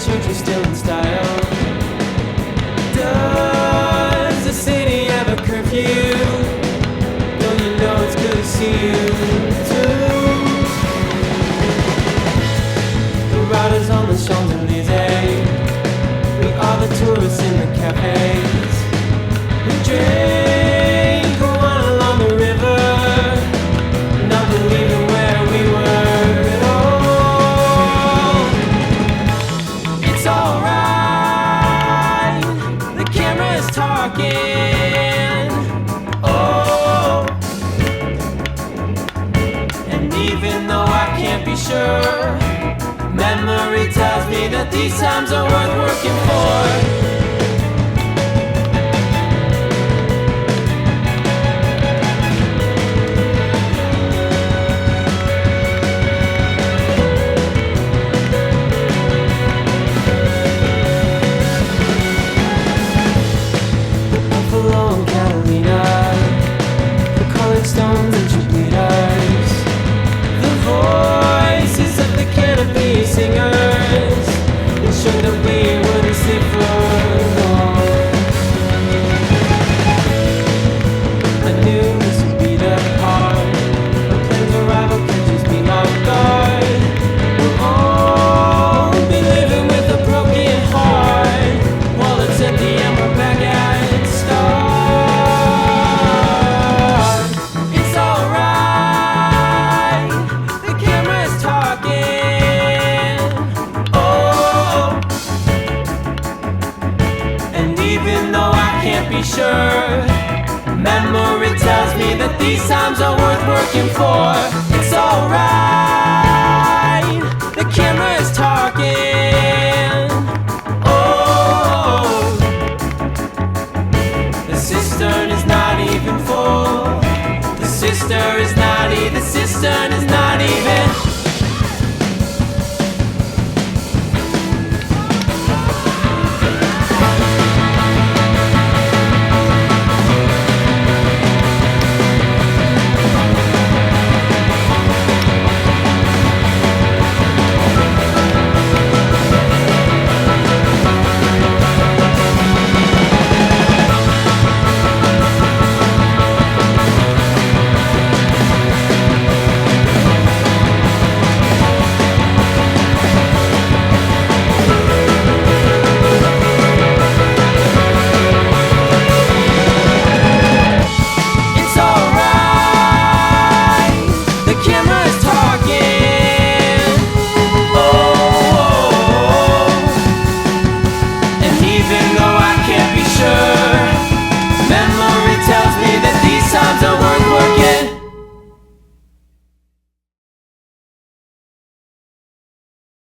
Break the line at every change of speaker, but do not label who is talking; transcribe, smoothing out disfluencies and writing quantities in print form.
church is still in style. Does the city have a curfew? Don't you know it's good to see you too? The riders on the Champs-Elysees, we are the tourists in the cafes. We drink one along the river, not believing where we were at all. It's alright, the camera is talking. Oh, and even though I can't be sure, memory tells me that these times are worth working for. Buffalo and Catalina, the colored stones and cheerleaders, the voices of the canopy singers ensured that we wouldn't sleep for long. I knew this would be the part, a plane's arrival catches me off guard. We'll all be living with a broken heart, while it's empty and we're back at start. It's alright, the camera's talking. Oh, and even though I can't be sure, memory tells me that these times are worth working for. It's alright, the camera is talking. Oh, the cistern is not even full. The cistern is not even. The cistern is not even. It's alright, the camera is talking. Oh, and even though